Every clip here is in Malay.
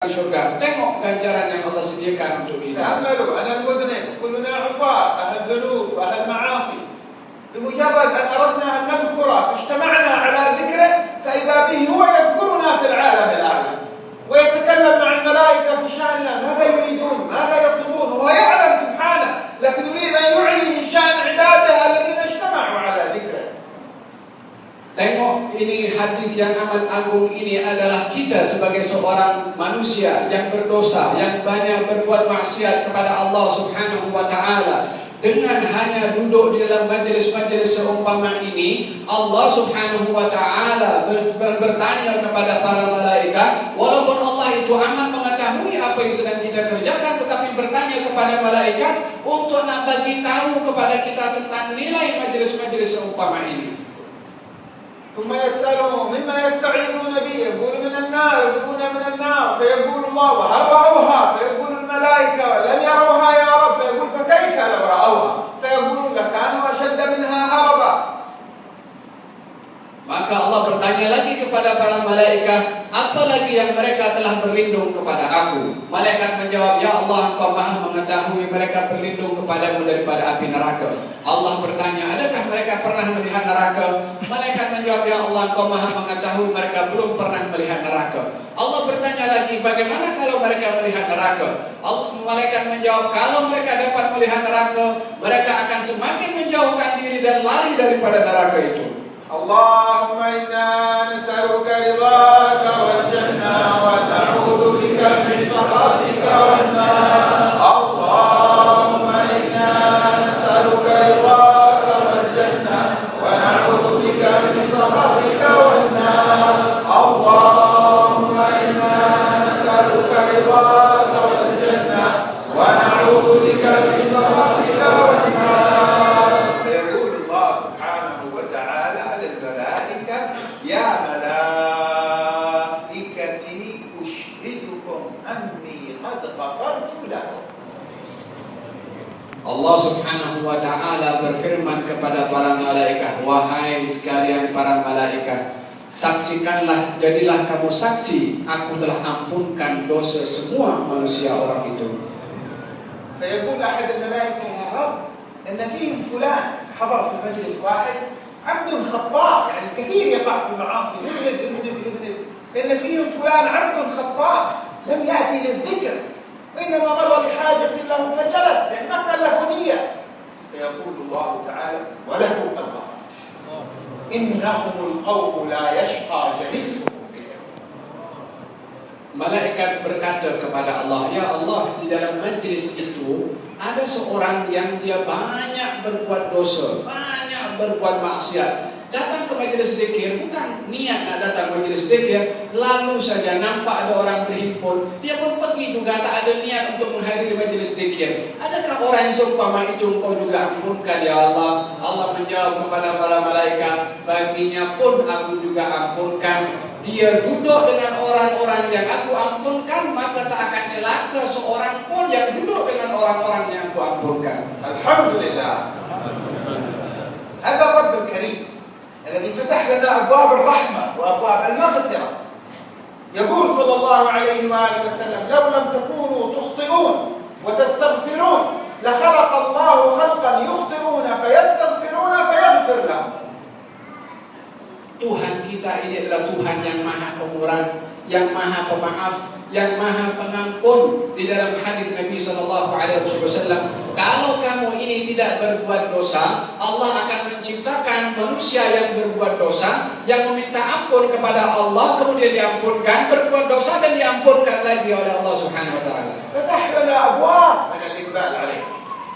surga. Tengok ganjaran yang Allah sediakan untuk kita. تأملوا أنا المذنب كلنا عصاة أهل ذنوب وأهل معاصي. بمجرد أن أردنا أن نذكره فاجتمعنا على ذكره فإذا به هو يذكرنا في العالم الأعلى ويتكلم مع الملائكة في شأننا. ماذا يريدون؟ ماذا يطلبون؟ هو يعلم سبحانه، لكن يريد أن يعلي من شأن عباده الذين اجتمعوا على ذكره. Tengok, ini hadis yang amat agung ini adalah kita sebagai seorang manusia yang berdosa, yang banyak berbuat maksiat kepada Allah Subhanahu wa taala. Dengan hanya duduk di dalam majlis-majlis seumpama ini, Allah Subhanahu wa taala bertanya kepada para malaikat, walaupun Allah itu amat mengetahui apa yang sedang kita kerjakan, tetapi bertanya kepada malaikat untuk nak bagi tahu kepada kita tentang nilai majlis-majlis seumpama ini. ثم يسألهم مما يستعيذون به، يقول من النار، يقولون من النار، فيقول الله وهل رأوها؟ فيقول الملائكة لم يروها يا رب، فيقول فكيف لو رأوها؟ فيقولون لكانوا أشد منها هربا. Maka Allah bertanya lagi kepada para malaikat, apa lagi yang mereka telah berlindung kepada aku? Malaikat menjawab, ya Allah, Engkau maha mengetahui mereka berlindung kepadamu daripada api neraka. Allah bertanya, adakah mereka pernah melihat neraka? Malaikat menjawab, ya Allah, Engkau maha mengetahui mereka belum pernah melihat neraka. Allah bertanya lagi, bagaimana kalau mereka melihat neraka? Malaikat menjawab, kalau mereka dapat melihat neraka, mereka akan semakin menjauhkan diri dan lari daripada neraka itu. اللهم إنا نسألك رضاك والجنة ونعوذ بك من سخطك والنار. اللهم إنا نسألك رضاك والجنة ونعوذ بك من سخطك والنار. اللهم إنا نسألك رضاك والجنة ونعوذ بك من سخطك والنار. يا ملائكتي أشهدكم أني قد غفرت لكم. Allah Subhanahu wa taala berfirman kepada para malaikat, wahai sekalian para malaikat, saksikanlah, jadilah kamu saksi, aku telah ampunkan dosa semua manusia orang itu. فيقول أحد الملائكة يا رب إن فيهم فلان حضر في مجلس واحد عبد خطاء، يعني كثير يقع في المعاصي، يذنب، إن فيهم فلان عبد خطاء لم يأتي للذكر وإنما مر لحاجة له فجلس، يعني ما كان له نية. فيقول الله تعالى وله قد غفرت إنهم القوم لا يشقى جليسهم. Malaikat berkata kepada Allah, ya Allah, di dalam majlis itu ada seorang yang dia banyak berbuat dosa, banyak berbuat maksiat. Datang ke majlis zikir bukan niat nak datang majlis zikir, lalu saja nampak ada orang berhimpun, dia pun pergi juga tak ada niat untuk menghadiri majlis zikir. Adakah orang yang seumpama itu Engkau juga ampunkan ya Allah? Allah menjawab kepada para malaikat, baginya pun aku juga ampunkan. Dia duduk dengan orang-orang yang aku ampunkan, maka tak akan celaka seorang pun yang duduk dengan orang-orang yang aku ampunkan. Alhamdulillah. هذا الرب الكريم الذي فتح لنا أبواب الرحمة وأبواب المغفرة. يقول صلى الله عليه وآله وسلم لو لم تكونوا تخطئون وتستغفرون لخلق الله خلقا يخطئون فيستغفرون فيغفر لهم. Tuhan kita ini adalah Tuhan yang maha pemurah, yang maha pemaaf, yang maha pengampun. Di dalam hadis Nabi SAW, kalau kamu ini tidak berbuat dosa, Allah akan menciptakan manusia yang berbuat dosa, yang meminta ampun kepada Allah, kemudian diampunkan, berbuat dosa dan diampunkan lagi oleh Allah Subhanahu Wa Taala.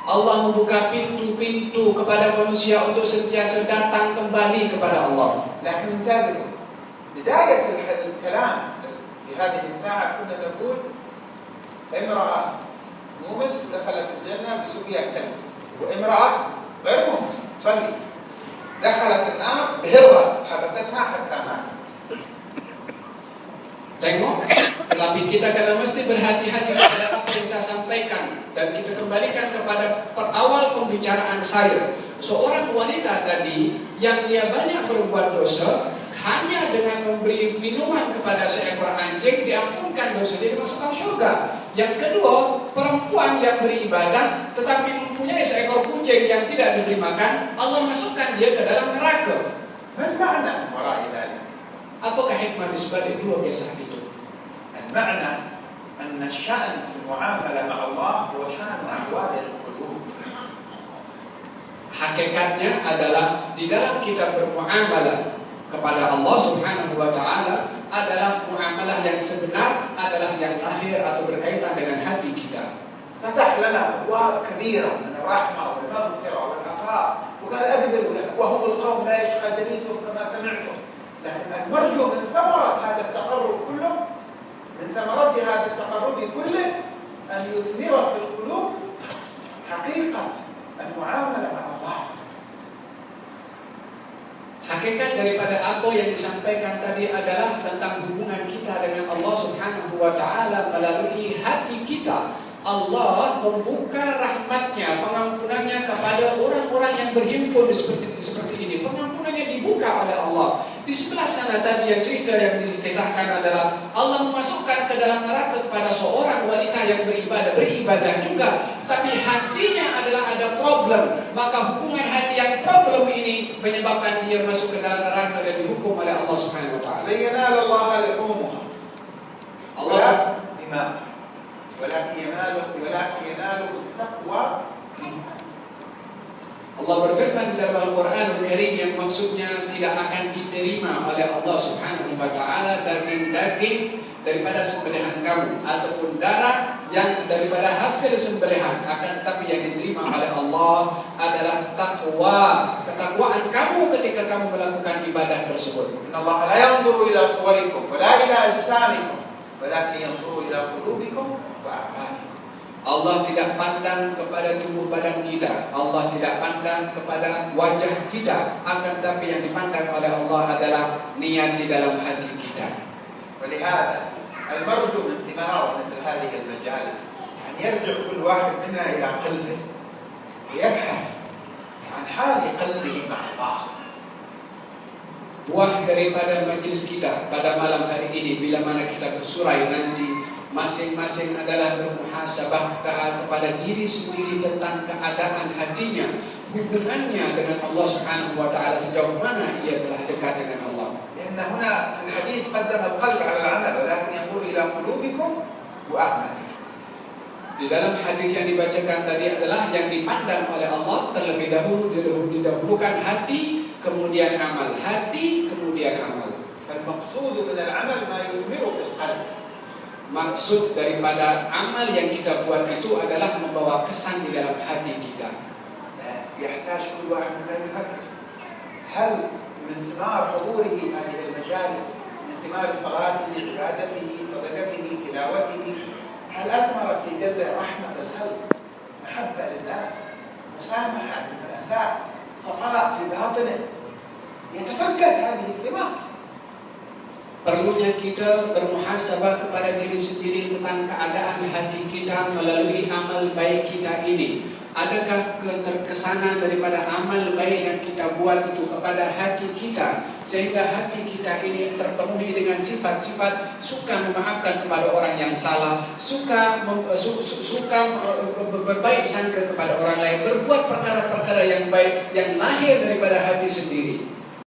Allah membuka pintu-pintu kepada manusia untuk sentiasa datang kembali kepada Allah. لكن انتبهوا، بداية الكلام في هذه الساعة كنا نقول امرأة مومس دخلت الجنة بسقيا كلب، وامرأة غير مومس تصلي دخلت النار بهرة حبستها حتى ماتت. Tengok, tetapi kita kena mesti berhati-hati pada apa yang saya sampaikan, dan kita kembalikan kepada awal pembicaraan saya. Seorang wanita tadi yang dia banyak berbuat dosa, hanya dengan memberi minuman kepada seekor anjing diampunkan dosa, dia dimasukkan surga. Yang kedua, perempuan yang beribadah tetapi mempunyai seekor kucing yang tidak diberi makan, Allah masukkan dia ke dalam neraka. Bagaimana wara'i dzalik? Apakah hikmah di sebalik dua kisah itu? Al-ma'na أن الشأن في المعاملة مع الله هو شأن أحوال القلوب. Hakikatnya adalah di dalam kita bermuamalah kepada Allah Subhanahu wa taala adalah muamalah yang sebenar, adalah yang lahir atau berkaitan dengan hati kita. فتح لنا أبواب كبيرة من الرحمة والمغفرة والعطاء وقال أقبلوا وهم القوم لا يشقى جليسهم كما سمعتم. لكن المرجو من ثمرة هذا التقرب كله، من ثمرات هذا التقرب كله أن يثمر في القلوب حقيقة المعاملة مع الله. Hakikat daripada apa yang disampaikan tadi adalah tentang hubungan kita dengan Allah Subhanahu wa taala melalui hati kita. Allah membuka rahmatnya, pengampunannya kepada orang-orang yang berhimpun seperti ini. Pengampunannya dibuka oleh Allah. Di sebelah sana tadi yang cerita yang dikisahkan adalah Allah memasukkan ke dalam neraka kepada seorang wanita yang beribadah juga, tapi hatinya adalah ada problem. Maka hubungan hati yang problem ini menyebabkan dia masuk ke dalam neraka dan dihukum oleh Allah Subhanahu wa taala. لن ينال الله لحومها ولا دماء ولكن يناله التقوى. Allah berfirman di dalam Al-Quran Al-Karim yang maksudnya tidak akan diterima oleh Allah Subhanahu wa taala daging-daging daripada sembelihan kamu ataupun darah yang daripada hasil sembelihan, akan tetapi yang diterima oleh Allah adalah takwa, ketakwaan kamu ketika kamu melakukan ibadah tersebut. Inna Allah la yanzuru ila suwarikum wa la ila ajsamikum walakin yanzuru ila qulubikum wa a'malikum. Allah tidak pandang kepada tubuh badan kita, Allah tidak pandang kepada wajah kita, akan tetapi yang dipandang oleh Allah adalah niat di dalam hati kita. ولهذا المرجو من ثمار مثل هذه المجالس أن يرجع كل واحد منا إلى قلبه ويبحث عن حال قلبه مع الله. Buah daripada majlis kita pada malam hari ini, bila mana kita bersurai nanti, masing-masing adalah bermuhasabah kepada diri sendiri tentang keadaan hatinya, hubungannya dengan Allah Subhanahu wa taala, sejauh mana ia telah dekat dengan Allah. لأن هنا في الحديث قدم القلب على العمل ولكن ينظر إلى قلوبكم وأعمالكم. Di dalam hadis yang dibacakan tadi adalah yang dipandang oleh Allah terlebih dahulu didahulukan hati, kemudian amal, hati kemudian amal. فالمقصود من العمل ما يثمر في القلب. Maksud daripada amal yang kita buat itu adalah membawa kesan di dalam hati kita. يحتاج كل واحد منا يفكر هل من ثمار حضوره هذه المجالس، من ثمار صلاته، عبادته، صدقته، تلاوته، هل أثمرت في قلبه رحمة للخلق، محبة للناس، مسامحة لمن أساء، صفاء في باطنه؟ يتفكر هذه الثمار. Perlunya kita bermuhasabah kepada diri sendiri tentang keadaan hati kita melalui amal baik kita ini. Adakah keterkesanan daripada amal baik yang kita buat itu kepada hati kita, sehingga hati kita ini terpenuhi dengan sifat-sifat suka memaafkan kepada orang yang salah, suka berbaik sangka kepada orang lain, berbuat perkara-perkara yang baik yang lahir daripada hati sendiri.